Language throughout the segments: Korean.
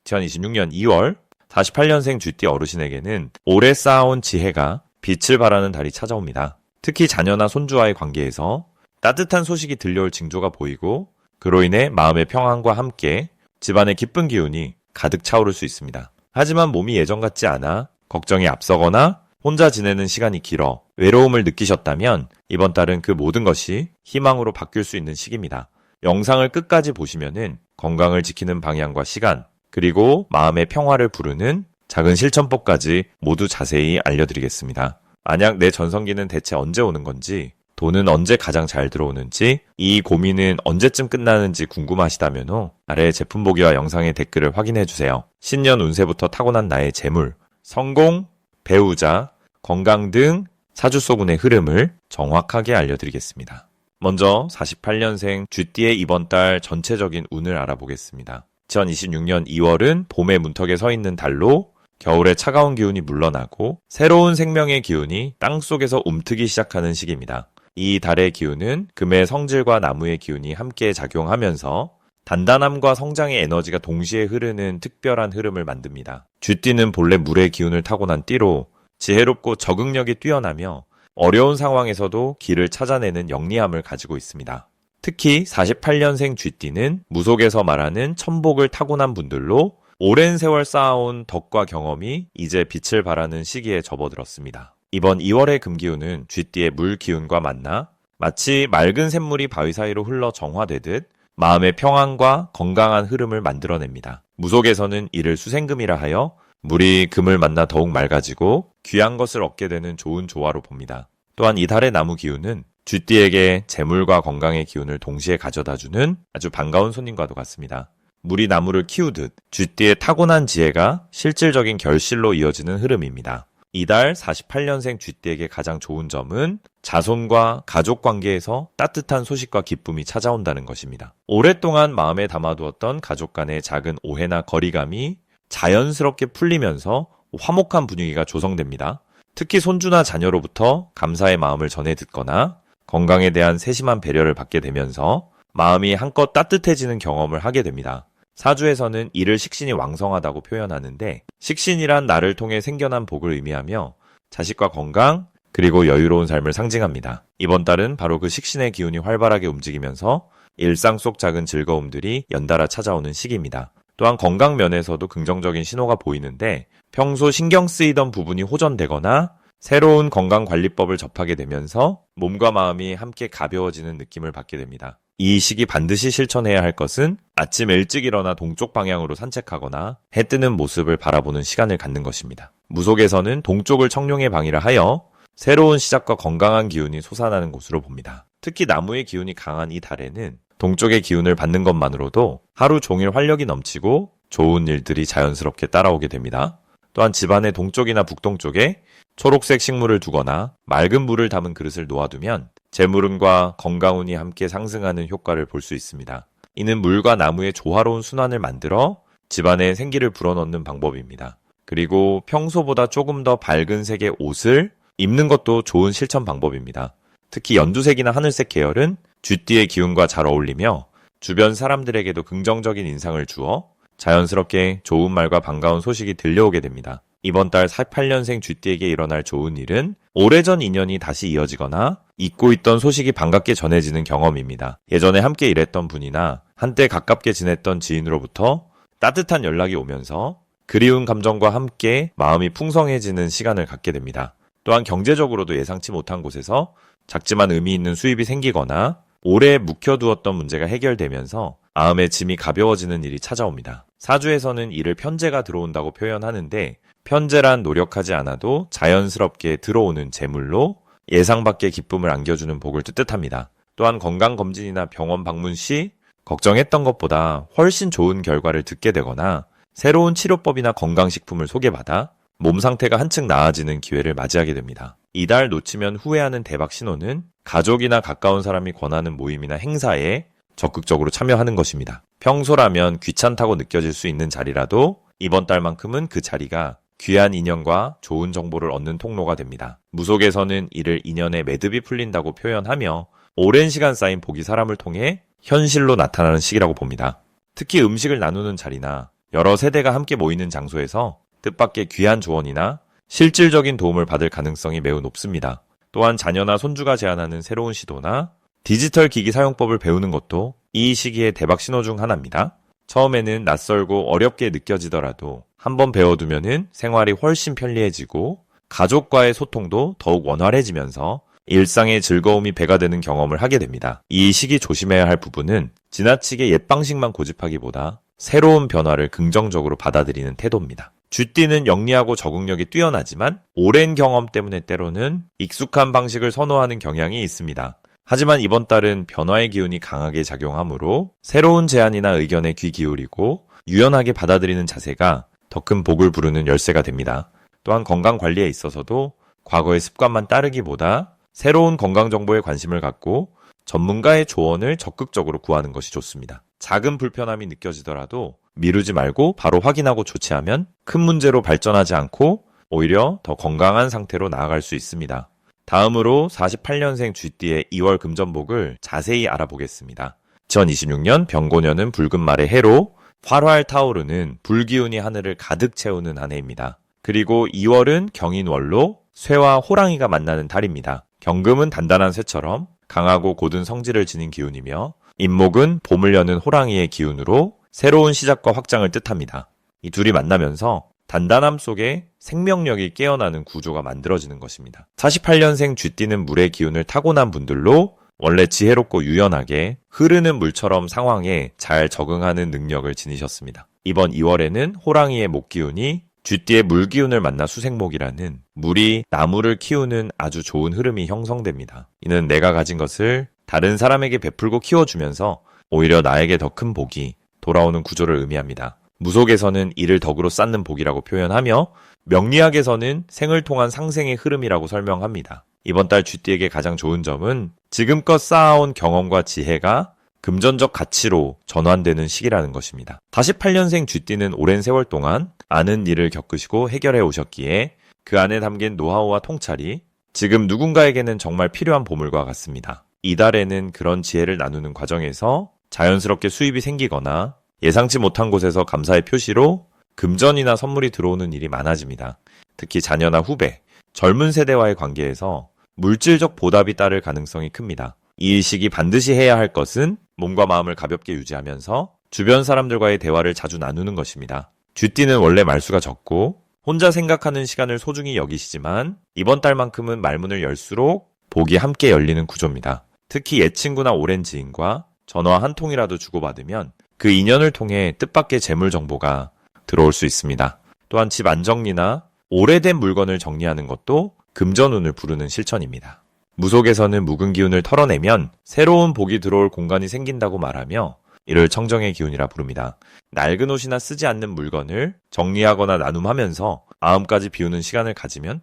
2026년 2월 48년생 쥐띠 어르신에게는 오래 쌓아온 지혜가 빛을 발하는 달이 찾아옵니다. 특히 자녀나 손주와의 관계에서 따뜻한 소식이 들려올 징조가 보이고 그로 인해 마음의 평안과 함께 집안의 기쁜 기운이 가득 차오를 수 있습니다. 하지만 몸이 예전 같지 않아 걱정이 앞서거나 혼자 지내는 시간이 길어 외로움을 느끼셨다면 이번 달은 그 모든 것이 희망으로 바뀔 수 있는 시기입니다. 영상을 끝까지 보시면은 건강을 지키는 방향과 시간, 그리고 마음의 평화를 부르는 작은 실천법까지 모두 자세히 알려드리겠습니다. 만약 내 전성기는 대체 언제 오는 건지, 돈은 언제 가장 잘 들어오는지, 이 고민은 언제쯤 끝나는지 궁금하시다면 아래 제품 보기와 영상의 댓글을 확인해주세요. 신년 운세부터 타고난 나의 재물, 성공, 배우자, 건강 등 사주소군의 흐름을 정확하게 알려드리겠습니다. 먼저 48년생 쥐띠의 이번 달 전체적인 운을 알아보겠습니다. 2026년 2월은 봄의 문턱에 서 있는 달로 겨울의 차가운 기운이 물러나고 새로운 생명의 기운이 땅속에서 움트기 시작하는 시기입니다. 이 달의 기운은 금의 성질과 나무의 기운이 함께 작용하면서 단단함과 성장의 에너지가 동시에 흐르는 특별한 흐름을 만듭니다. 쥐띠는 본래 물의 기운을 타고난 띠로 지혜롭고 적응력이 뛰어나며 어려운 상황에서도 길을 찾아내는 영리함을 가지고 있습니다. 특히 48년생 쥐띠는 무속에서 말하는 천복을 타고난 분들로 오랜 세월 쌓아온 덕과 경험이 이제 빛을 발하는 시기에 접어들었습니다. 이번 2월의 금기운은 쥐띠의 물 기운과 만나 마치 맑은 샘물이 바위 사이로 흘러 정화되듯 마음의 평안과 건강한 흐름을 만들어냅니다. 무속에서는 이를 수생금이라 하여 물이 금을 만나 더욱 맑아지고 귀한 것을 얻게 되는 좋은 조화로 봅니다. 또한 이달의 나무 기운은 쥐띠에게 재물과 건강의 기운을 동시에 가져다주는 아주 반가운 손님과도 같습니다. 물이 나무를 키우듯 쥐띠의 타고난 지혜가 실질적인 결실로 이어지는 흐름입니다. 이달 48년생 쥐띠에게 가장 좋은 점은 자손과 가족 관계에서 따뜻한 소식과 기쁨이 찾아온다는 것입니다. 오랫동안 마음에 담아두었던 가족 간의 작은 오해나 거리감이 자연스럽게 풀리면서 화목한 분위기가 조성됩니다. 특히 손주나 자녀로부터 감사의 마음을 전해 듣거나 건강에 대한 세심한 배려를 받게 되면서 마음이 한껏 따뜻해지는 경험을 하게 됩니다. 사주에서는 이를 식신이 왕성하다고 표현하는데 식신이란 나를 통해 생겨난 복을 의미하며 자식과 건강 그리고 여유로운 삶을 상징합니다. 이번 달은 바로 그 식신의 기운이 활발하게 움직이면서 일상 속 작은 즐거움들이 연달아 찾아오는 시기입니다. 또한 건강 면에서도 긍정적인 신호가 보이는데 평소 신경 쓰이던 부분이 호전되거나 새로운 건강관리법을 접하게 되면서 몸과 마음이 함께 가벼워지는 느낌을 받게 됩니다. 이 시기 반드시 실천해야 할 것은 아침 일찍 일어나 동쪽 방향으로 산책하거나 해 뜨는 모습을 바라보는 시간을 갖는 것입니다. 무속에서는 동쪽을 청룡의 방이라 하여 새로운 시작과 건강한 기운이 솟아나는 곳으로 봅니다. 특히 나무의 기운이 강한 이 달에는 동쪽의 기운을 받는 것만으로도 하루 종일 활력이 넘치고 좋은 일들이 자연스럽게 따라오게 됩니다. 또한 집안의 동쪽이나 북동쪽에 초록색 식물을 두거나 맑은 물을 담은 그릇을 놓아두면 재물운과 건강운이 함께 상승하는 효과를 볼 수 있습니다. 이는 물과 나무의 조화로운 순환을 만들어 집안에 생기를 불어넣는 방법입니다. 그리고 평소보다 조금 더 밝은 색의 옷을 입는 것도 좋은 실천 방법입니다. 특히 연두색이나 하늘색 계열은 쥐띠의 기운과 잘 어울리며 주변 사람들에게도 긍정적인 인상을 주어 자연스럽게 좋은 말과 반가운 소식이 들려오게 됩니다. 이번 달 48년생 쥐띠에게 일어날 좋은 일은 오래전 인연이 다시 이어지거나 잊고 있던 소식이 반갑게 전해지는 경험입니다. 예전에 함께 일했던 분이나 한때 가깝게 지냈던 지인으로부터 따뜻한 연락이 오면서 그리운 감정과 함께 마음이 풍성해지는 시간을 갖게 됩니다. 또한 경제적으로도 예상치 못한 곳에서 작지만 의미 있는 수입이 생기거나 오래 묵혀두었던 문제가 해결되면서 마음의 짐이 가벼워지는 일이 찾아옵니다. 사주에서는 이를 편재가 들어온다고 표현하는데 편재란 노력하지 않아도 자연스럽게 들어오는 재물로 예상 밖의 기쁨을 안겨주는 복을 뜻합니다. 또한 건강검진이나 병원 방문 시 걱정했던 것보다 훨씬 좋은 결과를 듣게 되거나 새로운 치료법이나 건강식품을 소개받아 몸 상태가 한층 나아지는 기회를 맞이하게 됩니다. 이달 놓치면 후회하는 대박 신호는 가족이나 가까운 사람이 권하는 모임이나 행사에 적극적으로 참여하는 것입니다. 평소라면 귀찮다고 느껴질 수 있는 자리라도 이번 달만큼은 그 자리가 귀한 인연과 좋은 정보를 얻는 통로가 됩니다. 무속에서는 이를 인연의 매듭이 풀린다고 표현하며 오랜 시간 쌓인 복이 사람을 통해 현실로 나타나는 시기라고 봅니다. 특히 음식을 나누는 자리나 여러 세대가 함께 모이는 장소에서 뜻밖의 귀한 조언이나 실질적인 도움을 받을 가능성이 매우 높습니다. 또한 자녀나 손주가 제안하는 새로운 시도나 디지털 기기 사용법을 배우는 것도 이 시기의 대박 신호 중 하나입니다. 처음에는 낯설고 어렵게 느껴지더라도 한번 배워두면은 생활이 훨씬 편리해지고 가족과의 소통도 더욱 원활해지면서 일상의 즐거움이 배가 되는 경험을 하게 됩니다. 이 시기 조심해야 할 부분은 지나치게 옛 방식만 고집하기보다 새로운 변화를 긍정적으로 받아들이는 태도입니다. 쥐띠는 영리하고 적응력이 뛰어나지만 오랜 경험 때문에 때로는 익숙한 방식을 선호하는 경향이 있습니다. 하지만 이번 달은 변화의 기운이 강하게 작용하므로 새로운 제안이나 의견에 귀 기울이고 유연하게 받아들이는 자세가 더 큰 복을 부르는 열쇠가 됩니다. 또한 건강 관리에 있어서도 과거의 습관만 따르기보다 새로운 건강 정보에 관심을 갖고 전문가의 조언을 적극적으로 구하는 것이 좋습니다. 작은 불편함이 느껴지더라도 미루지 말고 바로 확인하고 조치하면 큰 문제로 발전하지 않고 오히려 더 건강한 상태로 나아갈 수 있습니다. 다음으로 48년생 쥐띠의 2월 금전복을 자세히 알아보겠습니다. 2026년 병고년은 붉은 말의 해로 활활 타오르는 불기운이 하늘을 가득 채우는 한 해입니다. 그리고 2월은 경인월로 쇠와 호랑이가 만나는 달입니다. 경금은 단단한 쇠처럼 강하고 고든 성질을 지닌 기운이며 인목은 봄을 여는 호랑이의 기운으로 새로운 시작과 확장을 뜻합니다. 이 둘이 만나면서 단단함 속에 생명력이 깨어나는 구조가 만들어지는 것입니다. 48년생 쥐띠는 물의 기운을 타고난 분들로 원래 지혜롭고 유연하게 흐르는 물처럼 상황에 잘 적응하는 능력을 지니셨습니다. 이번 2월에는 호랑이의 목기운이 쥐띠의 물기운을 만나 수생목이라는 물이 나무를 키우는 아주 좋은 흐름이 형성됩니다. 이는 내가 가진 것을 다른 사람에게 베풀고 키워주면서 오히려 나에게 더 큰 복이 돌아오는 구조를 의미합니다. 무속에서는 이를 덕으로 쌓는 복이라고 표현하며 명리학에서는 생을 통한 상생의 흐름이라고 설명합니다. 이번 달 쥐띠에게 가장 좋은 점은 지금껏 쌓아온 경험과 지혜가 금전적 가치로 전환되는 시기라는 것입니다. 48년생 쥐띠는 오랜 세월 동안 아는 일을 겪으시고 해결해 오셨기에 그 안에 담긴 노하우와 통찰이 지금 누군가에게는 정말 필요한 보물과 같습니다. 이달에는 그런 지혜를 나누는 과정에서 자연스럽게 수입이 생기거나 예상치 못한 곳에서 감사의 표시로 금전이나 선물이 들어오는 일이 많아집니다. 특히 자녀나 후배, 젊은 세대와의 관계에서 물질적 보답이 따를 가능성이 큽니다. 이 시기 반드시 해야 할 것은 몸과 마음을 가볍게 유지하면서 주변 사람들과의 대화를 자주 나누는 것입니다. 쥐띠는 원래 말수가 적고 혼자 생각하는 시간을 소중히 여기시지만 이번 달만큼은 말문을 열수록 복이 함께 열리는 구조입니다. 특히 옛 친구나 오랜 지인과 전화 한 통이라도 주고받으면 그 인연을 통해 뜻밖의 재물 정보가 들어올 수 있습니다. 또한 집 안정리나 오래된 물건을 정리하는 것도 금전운을 부르는 실천입니다. 무속에서는 묵은 기운을 털어내면 새로운 복이 들어올 공간이 생긴다고 말하며 이를 청정의 기운이라 부릅니다. 낡은 옷이나 쓰지 않는 물건을 정리하거나 나눔하면서 마음까지 비우는 시간을 가지면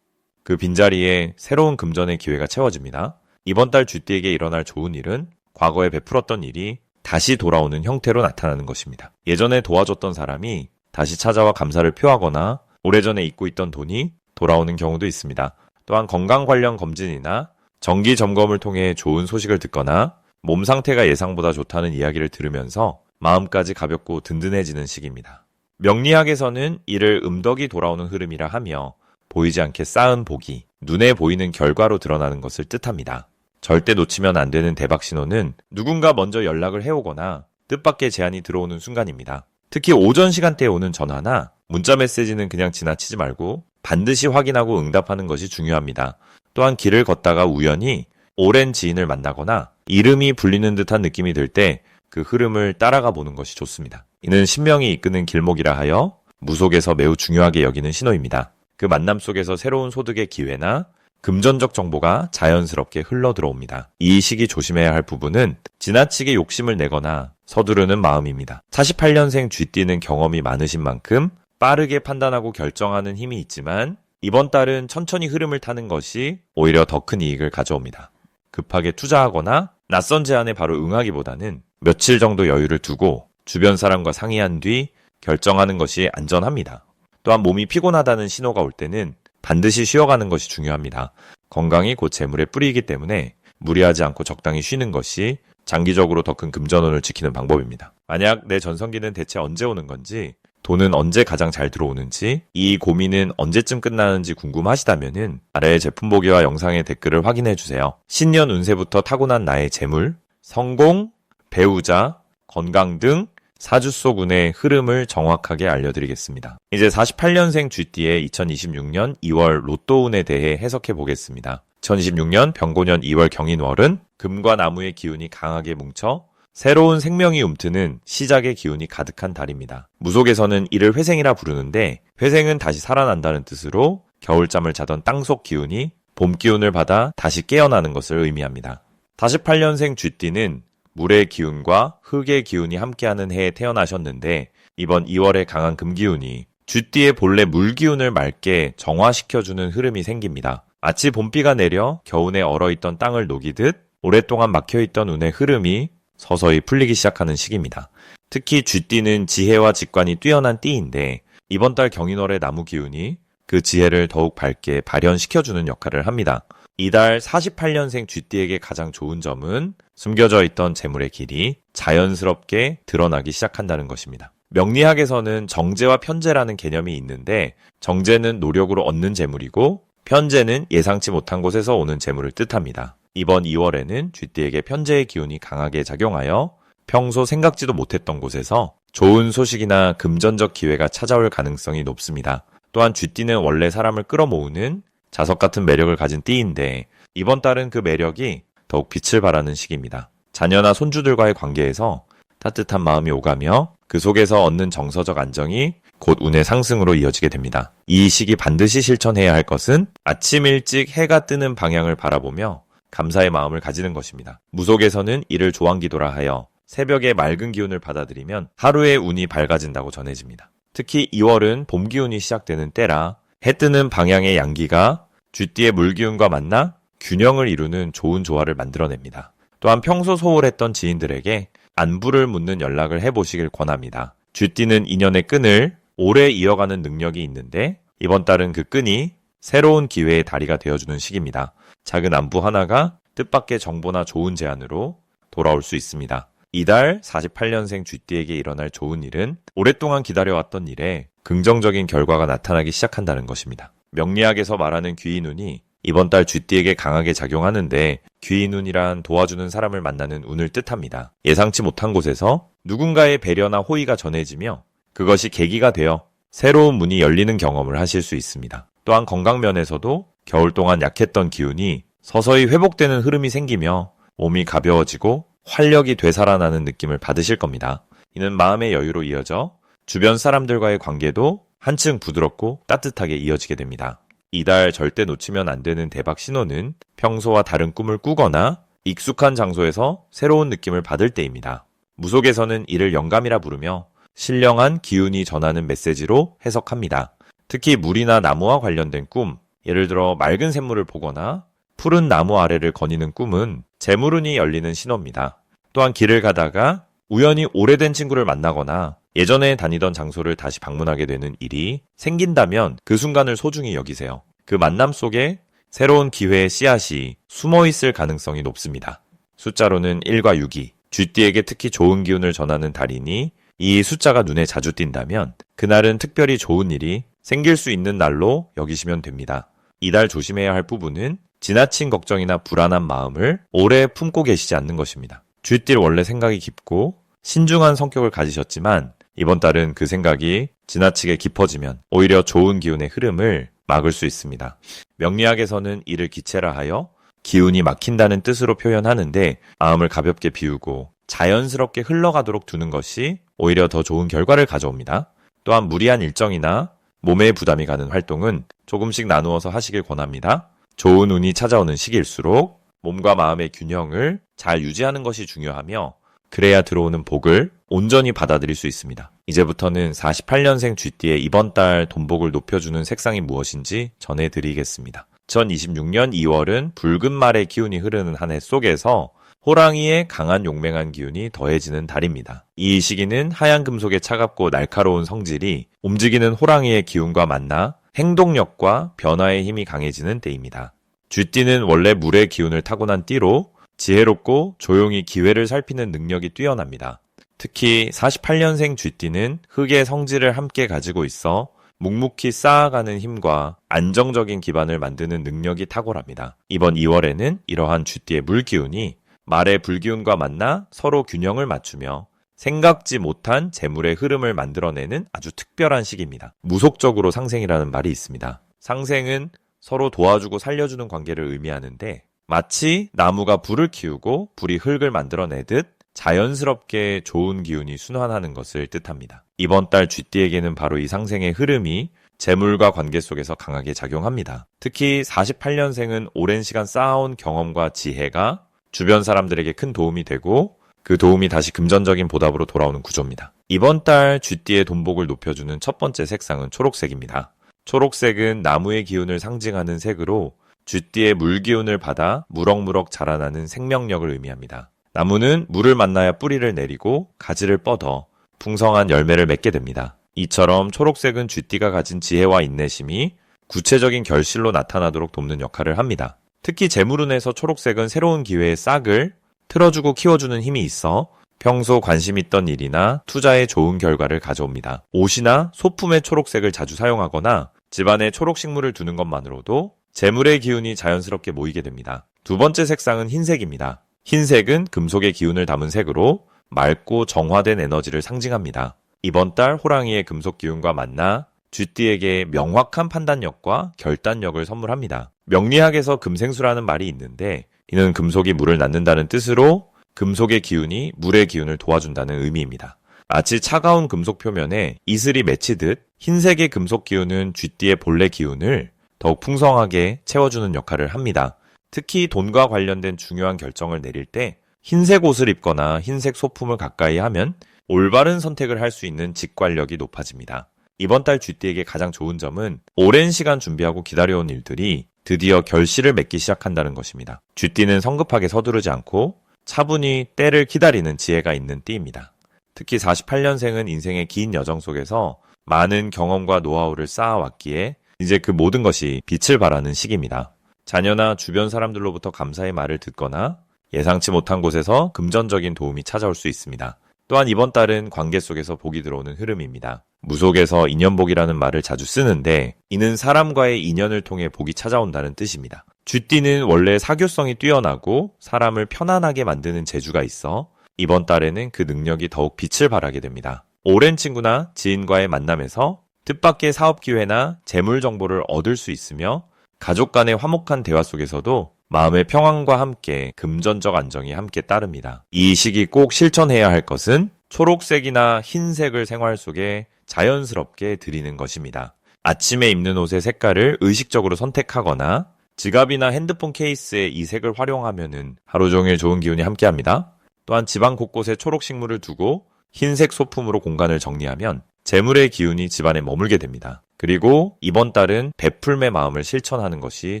그 빈자리에 새로운 금전의 기회가 채워집니다. 이번 달 쥐띠에게 일어날 좋은 일은 과거에 베풀었던 일이 다시 돌아오는 형태로 나타나는 것입니다. 예전에 도와줬던 사람이 다시 찾아와 감사를 표하거나 오래전에 잊고 있던 돈이 돌아오는 경우도 있습니다. 또한 건강 관련 검진이나 정기 점검을 통해 좋은 소식을 듣거나 몸 상태가 예상보다 좋다는 이야기를 들으면서 마음까지 가볍고 든든해지는 시기입니다. 명리학에서는 이를 음덕이 돌아오는 흐름이라 하며 보이지 않게 쌓은 복이 눈에 보이는 결과로 드러나는 것을 뜻합니다. 절대 놓치면 안 되는 대박 신호는 누군가 먼저 연락을 해오거나 뜻밖의 제안이 들어오는 순간입니다. 특히 오전 시간대에 오는 전화나 문자 메시지는 그냥 지나치지 말고 반드시 확인하고 응답하는 것이 중요합니다. 또한 길을 걷다가 우연히 오랜 지인을 만나거나 이름이 불리는 듯한 느낌이 들 때 그 흐름을 따라가 보는 것이 좋습니다. 이는 신명이 이끄는 길목이라 하여 무속에서 매우 중요하게 여기는 신호입니다. 그 만남 속에서 새로운 소득의 기회나 금전적 정보가 자연스럽게 흘러 들어옵니다. 이 시기 조심해야 할 부분은 지나치게 욕심을 내거나 서두르는 마음입니다. 48년생 쥐띠는 경험이 많으신 만큼 빠르게 판단하고 결정하는 힘이 있지만 이번 달은 천천히 흐름을 타는 것이 오히려 더 큰 이익을 가져옵니다. 급하게 투자하거나 낯선 제안에 바로 응하기보다는 며칠 정도 여유를 두고 주변 사람과 상의한 뒤 결정하는 것이 안전합니다. 또한 몸이 피곤하다는 신호가 올 때는 반드시 쉬어가는 것이 중요합니다. 건강이 곧 재물의 뿌리이기 때문에 무리하지 않고 적당히 쉬는 것이 장기적으로 더 큰 금전운을 지키는 방법입니다. 만약 내 전성기는 대체 언제 오는 건지 돈은 언제 가장 잘 들어오는지, 이 고민은 언제쯤 끝나는지 궁금하시다면은 아래 제품 보기와 영상의 댓글을 확인해주세요. 신년 운세부터 타고난 나의 재물, 성공, 배우자, 건강 등 사주 속 운의 흐름을 정확하게 알려드리겠습니다. 이제 48년생 쥐띠의 2026년 2월 로또 운에 대해 해석해 보겠습니다. 2026년 병고년 2월 경인월은 금과 나무의 기운이 강하게 뭉쳐 새로운 생명이 움트는 시작의 기운이 가득한 달입니다. 무속에서는 이를 회생이라 부르는데, 회생은 다시 살아난다는 뜻으로 겨울잠을 자던 땅속 기운이 봄 기운을 받아 다시 깨어나는 것을 의미합니다. 48년생 쥐띠는 물의 기운과 흙의 기운이 함께하는 해에 태어나셨는데, 이번 2월에 강한 금 기운이 쥐띠의 본래 물 기운을 맑게 정화시켜주는 흐름이 생깁니다. 마치 봄비가 내려 겨우내 얼어있던 땅을 녹이듯 오랫동안 막혀있던 운의 흐름이 서서히 풀리기 시작하는 시기입니다. 특히 쥐띠는 지혜와 직관이 뛰어난 띠인데, 이번 달 경인월의 나무 기운이 그 지혜를 더욱 밝게 발현시켜주는 역할을 합니다. 이달 48년생 쥐띠에게 가장 좋은 점은 숨겨져 있던 재물의 길이 자연스럽게 드러나기 시작한다는 것입니다. 명리학에서는 정제와 편제라는 개념이 있는데, 정제는 노력으로 얻는 재물이고 편제는 예상치 못한 곳에서 오는 재물을 뜻합니다. 이번 2월에는 쥐띠에게 편제의 기운이 강하게 작용하여 평소 생각지도 못했던 곳에서 좋은 소식이나 금전적 기회가 찾아올 가능성이 높습니다. 또한 쥐띠는 원래 사람을 끌어모으는 자석 같은 매력을 가진 띠인데, 이번 달은 그 매력이 더욱 빛을 발하는 시기입니다. 자녀나 손주들과의 관계에서 따뜻한 마음이 오가며 그 속에서 얻는 정서적 안정이 곧 운의 상승으로 이어지게 됩니다. 이 시기 반드시 실천해야 할 것은 아침 일찍 해가 뜨는 방향을 바라보며 감사의 마음을 가지는 것입니다. 무속에서는 이를 조왕기도라 하여 새벽에 맑은 기운을 받아들이면 하루의 운이 밝아진다고 전해집니다. 특히 2월은 봄 기운이 시작되는 때라 해 뜨는 방향의 양기가 쥐띠의 물 기운과 만나 균형을 이루는 좋은 조화를 만들어냅니다. 또한 평소 소홀했던 지인들에게 안부를 묻는 연락을 해보시길 권합니다. 쥐띠는 인연의 끈을 오래 이어가는 능력이 있는데, 이번 달은 그 끈이 새로운 기회의 다리가 되어주는 시기입니다. 작은 안부 하나가 뜻밖의 정보나 좋은 제안으로 돌아올 수 있습니다. 이달 48년생 쥐띠에게 일어날 좋은 일은 오랫동안 기다려왔던 일에 긍정적인 결과가 나타나기 시작한다는 것입니다. 명리학에서 말하는 귀인운이 이번 달 쥐띠에게 강하게 작용하는데, 귀인운이란 도와주는 사람을 만나는 운을 뜻합니다. 예상치 못한 곳에서 누군가의 배려나 호의가 전해지며 그것이 계기가 되어 새로운 문이 열리는 경험을 하실 수 있습니다. 또한 건강 면에서도 겨울 동안 약했던 기운이 서서히 회복되는 흐름이 생기며 몸이 가벼워지고 활력이 되살아나는 느낌을 받으실 겁니다. 이는 마음의 여유로 이어져 주변 사람들과의 관계도 한층 부드럽고 따뜻하게 이어지게 됩니다. 이달 절대 놓치면 안 되는 대박 신호는 평소와 다른 꿈을 꾸거나 익숙한 장소에서 새로운 느낌을 받을 때입니다. 무속에서는 이를 영감이라 부르며 신령한 기운이 전하는 메시지로 해석합니다. 특히 물이나 나무와 관련된 꿈, 예를 들어 맑은 샘물을 보거나 푸른 나무 아래를 거니는 꿈은 재물운이 열리는 신호입니다. 또한 길을 가다가 우연히 오래된 친구를 만나거나 예전에 다니던 장소를 다시 방문하게 되는 일이 생긴다면 그 순간을 소중히 여기세요. 그 만남 속에 새로운 기회의 씨앗이 숨어 있을 가능성이 높습니다. 숫자로는 1과 6이 쥐띠에게 특히 좋은 기운을 전하는 달이니, 이 숫자가 눈에 자주 띈다면 그날은 특별히 좋은 일이 생길 수 있는 날로 여기시면 됩니다. 이달 조심해야 할 부분은 지나친 걱정이나 불안한 마음을 오래 품고 계시지 않는 것입니다. 쥐띠는 원래 생각이 깊고 신중한 성격을 가지셨지만, 이번 달은 그 생각이 지나치게 깊어지면 오히려 좋은 기운의 흐름을 막을 수 있습니다. 명리학에서는 이를 기체라 하여 기운이 막힌다는 뜻으로 표현하는데, 마음을 가볍게 비우고 자연스럽게 흘러가도록 두는 것이 오히려 더 좋은 결과를 가져옵니다. 또한 무리한 일정이나 몸에 부담이 가는 활동은 조금씩 나누어서 하시길 권합니다. 좋은 운이 찾아오는 시기일수록 몸과 마음의 균형을 잘 유지하는 것이 중요하며, 그래야 들어오는 복을 온전히 받아들일 수 있습니다. 이제부터는 48년생 쥐띠의 이번 달 돈복을 높여주는 색상이 무엇인지 전해드리겠습니다. 2026년 2월은 붉은 말의 기운이 흐르는 한 해 속에서 호랑이의 강한 용맹한 기운이 더해지는 달입니다. 이 시기는 하얀 금속의 차갑고 날카로운 성질이 움직이는 호랑이의 기운과 만나 행동력과 변화의 힘이 강해지는 때입니다. 쥐띠는 원래 물의 기운을 타고난 띠로 지혜롭고 조용히 기회를 살피는 능력이 뛰어납니다. 특히 48년생 쥐띠는 흙의 성질을 함께 가지고 있어 묵묵히 쌓아가는 힘과 안정적인 기반을 만드는 능력이 탁월합니다. 이번 2월에는 이러한 쥐띠의 물기운이 말의 불기운과 만나 서로 균형을 맞추며 생각지 못한 재물의 흐름을 만들어내는 아주 특별한 시기입니다. 무속적으로 상생이라는 말이 있습니다. 상생은 서로 도와주고 살려주는 관계를 의미하는데 마치 나무가 불을 키우고 불이 흙을 만들어내듯 자연스럽게 좋은 기운이 순환하는 것을 뜻합니다. 이번 달 쥐띠에게는 바로 이 상생의 흐름이 재물과 관계 속에서 강하게 작용합니다. 특히 48년생은 오랜 시간 쌓아온 경험과 지혜가 주변 사람들에게 큰 도움이 되고 그 도움이 다시 금전적인 보답으로 돌아오는 구조입니다. 이번 달 쥐띠의 돈복을 높여주는 첫 번째 색상은 초록색입니다. 초록색은 나무의 기운을 상징하는 색으로 쥐띠의 물기운을 받아 무럭무럭 자라나는 생명력을 의미합니다. 나무는 물을 만나야 뿌리를 내리고 가지를 뻗어 풍성한 열매를 맺게 됩니다. 이처럼 초록색은 쥐띠가 가진 지혜와 인내심이 구체적인 결실로 나타나도록 돕는 역할을 합니다. 특히 재물운에서 초록색은 새로운 기회의 싹을 틀어주고 키워주는 힘이 있어 평소 관심 있던 일이나 투자에 좋은 결과를 가져옵니다. 옷이나 소품의 초록색을 자주 사용하거나 집안에 초록 식물을 두는 것만으로도 재물의 기운이 자연스럽게 모이게 됩니다. 두 번째 색상은 흰색입니다. 흰색은 금속의 기운을 담은 색으로 맑고 정화된 에너지를 상징합니다. 이번 달 호랑이의 금속 기운과 만나 쥐띠에게 명확한 판단력과 결단력을 선물합니다. 명리학에서 금생수라는 말이 있는데 이는 금속이 물을 낳는다는 뜻으로 금속의 기운이 물의 기운을 도와준다는 의미입니다. 마치 차가운 금속 표면에 이슬이 맺히듯 흰색의 금속 기운은 쥐띠의 본래 기운을 더욱 풍성하게 채워주는 역할을 합니다. 특히 돈과 관련된 중요한 결정을 내릴 때 흰색 옷을 입거나 흰색 소품을 가까이 하면 올바른 선택을 할 수 있는 직관력이 높아집니다. 이번 달 쥐띠에게 가장 좋은 점은 오랜 시간 준비하고 기다려온 일들이 드디어 결실을 맺기 시작한다는 것입니다. 쥐띠는 성급하게 서두르지 않고 차분히 때를 기다리는 지혜가 있는 띠입니다. 특히 48년생은 인생의 긴 여정 속에서 많은 경험과 노하우를 쌓아왔기에 이제 그 모든 것이 빛을 발하는 시기입니다. 자녀나 주변 사람들로부터 감사의 말을 듣거나 예상치 못한 곳에서 금전적인 도움이 찾아올 수 있습니다. 또한 이번 달은 관계 속에서 복이 들어오는 흐름입니다. 무속에서 인연복이라는 말을 자주 쓰는데 이는 사람과의 인연을 통해 복이 찾아온다는 뜻입니다. 쥐띠는 원래 사교성이 뛰어나고 사람을 편안하게 만드는 재주가 있어 이번 달에는 그 능력이 더욱 빛을 발하게 됩니다. 오랜 친구나 지인과의 만남에서 뜻밖의 사업 기회나 재물 정보를 얻을 수 있으며 가족 간의 화목한 대화 속에서도 마음의 평안과 함께 금전적 안정이 함께 따릅니다. 이 시기 꼭 실천해야 할 것은 초록색이나 흰색을 생활 속에 자연스럽게 들이는 것입니다. 아침에 입는 옷의 색깔을 의식적으로 선택하거나 지갑이나 핸드폰 케이스에 이 색을 활용하면 하루 종일 좋은 기운이 함께합니다. 또한 집안 곳곳에 초록 식물을 두고 흰색 소품으로 공간을 정리하면 재물의 기운이 집안에 머물게 됩니다. 그리고 이번 달은 베풀매 마음을 실천하는 것이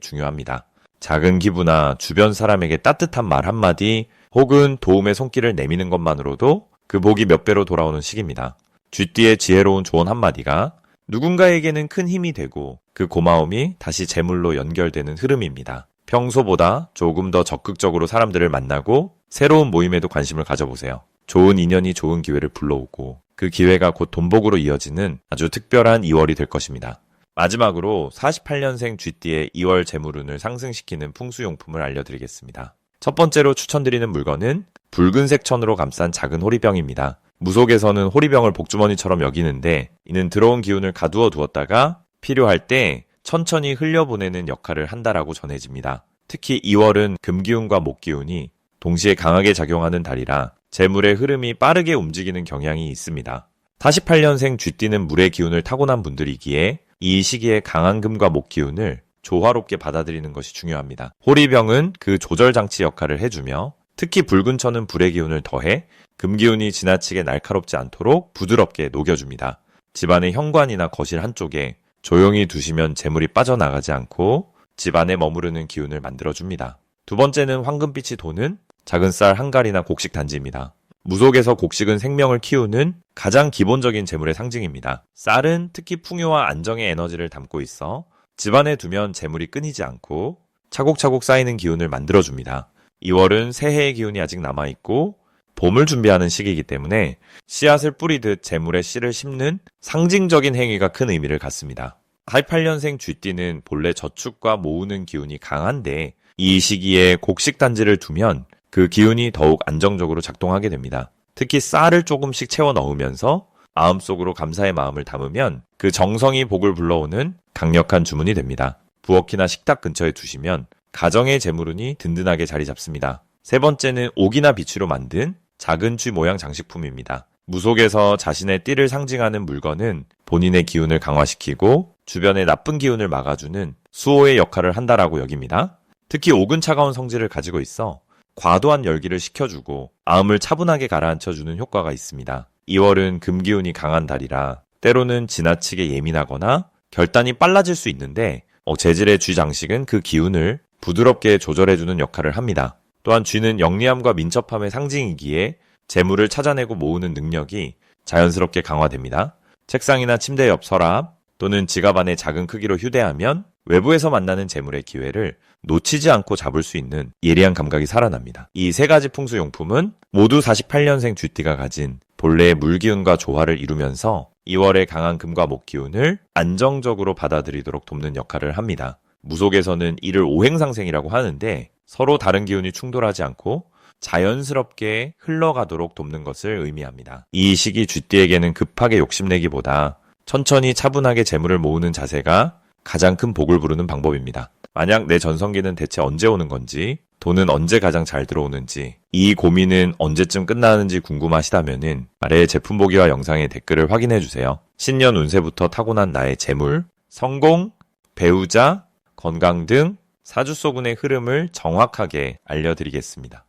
중요합니다. 작은 기부나 주변 사람에게 따뜻한 말 한마디 혹은 도움의 손길을 내미는 것만으로도 그 복이 몇 배로 돌아오는 시기입니다. 쥐띠의 지혜로운 조언 한마디가 누군가에게는 큰 힘이 되고 그 고마움이 다시 재물로 연결되는 흐름입니다. 평소보다 조금 더 적극적으로 사람들을 만나고 새로운 모임에도 관심을 가져보세요. 좋은 인연이 좋은 기회를 불러오고 그 기회가 곧 돈복으로 이어지는 아주 특별한 2월이 될 것입니다. 마지막으로 48년생 쥐띠의 2월 재물운을 상승시키는 풍수용품을 알려드리겠습니다. 첫 번째로 추천드리는 물건은 붉은색 천으로 감싼 작은 호리병입니다. 무속에서는 호리병을 복주머니처럼 여기는데 이는 들어온 기운을 가두어 두었다가 필요할 때 천천히 흘려보내는 역할을 한다라고 전해집니다. 특히 2월은 금기운과 목기운이 동시에 강하게 작용하는 달이라 재물의 흐름이 빠르게 움직이는 경향이 있습니다. 48년생 쥐띠는 물의 기운을 타고난 분들이기에 이 시기에 강한 금과 목 기운을 조화롭게 받아들이는 것이 중요합니다. 호리병은 그 조절장치 역할을 해주며 특히 붉은 천은 불의 기운을 더해 금 기운이 지나치게 날카롭지 않도록 부드럽게 녹여줍니다. 집안의 현관이나 거실 한쪽에 조용히 두시면 재물이 빠져나가지 않고 집안에 머무르는 기운을 만들어줍니다. 두 번째는 황금빛이 도는 작은 쌀 한 갈이나 곡식 단지입니다. 무속에서 곡식은 생명을 키우는 가장 기본적인 재물의 상징입니다. 쌀은 특히 풍요와 안정의 에너지를 담고 있어 집안에 두면 재물이 끊이지 않고 차곡차곡 쌓이는 기운을 만들어줍니다. 2월은 새해의 기운이 아직 남아있고 봄을 준비하는 시기이기 때문에 씨앗을 뿌리듯 재물에 씨를 심는 상징적인 행위가 큰 의미를 갖습니다. 48년생 쥐띠는 본래 저축과 모으는 기운이 강한데 이 시기에 곡식단지를 두면 그 기운이 더욱 안정적으로 작동하게 됩니다. 특히 쌀을 조금씩 채워 넣으면서 마음속으로 감사의 마음을 담으면 그 정성이 복을 불러오는 강력한 주문이 됩니다. 부엌이나 식탁 근처에 두시면 가정의 재물운이 든든하게 자리 잡습니다. 세 번째는 옥이나 비취로 만든 작은 쥐 모양 장식품입니다. 무속에서 자신의 띠를 상징하는 물건은 본인의 기운을 강화시키고 주변의 나쁜 기운을 막아주는 수호의 역할을 한다라고 여깁니다. 특히 옥은 차가운 성질을 가지고 있어 과도한 열기를 식혀주고 마음을 차분하게 가라앉혀주는 효과가 있습니다. 2월은 금기운이 강한 달이라 때로는 지나치게 예민하거나 결단이 빨라질 수 있는데 재질의 쥐 장식은 그 기운을 부드럽게 조절해주는 역할을 합니다. 또한 쥐는 영리함과 민첩함의 상징이기에 재물을 찾아내고 모으는 능력이 자연스럽게 강화됩니다. 책상이나 침대 옆 서랍 또는 지갑 안에 작은 크기로 휴대하면 외부에서 만나는 재물의 기회를 놓치지 않고 잡을 수 있는 예리한 감각이 살아납니다. 이 세 가지 풍수용품은 모두 48년생 쥐띠가 가진 본래의 물기운과 조화를 이루면서 2월의 강한 금과 목 기운을 안정적으로 받아들이도록 돕는 역할을 합니다. 무속에서는 이를 오행상생이라고 하는데 서로 다른 기운이 충돌하지 않고 자연스럽게 흘러가도록 돕는 것을 의미합니다. 이 시기 쥐띠에게는 급하게 욕심내기보다 천천히 차분하게 재물을 모으는 자세가 가장 큰 복을 부르는 방법입니다. 만약 내 전성기는 대체 언제 오는 건지, 돈은 언제 가장 잘 들어오는지, 이 고민은 언제쯤 끝나는지 궁금하시다면은 아래 제품 보기와 영상의 댓글을 확인해주세요. 신년 운세부터 타고난 나의 재물, 성공, 배우자, 건강 등 사주소군의 흐름을 정확하게 알려드리겠습니다.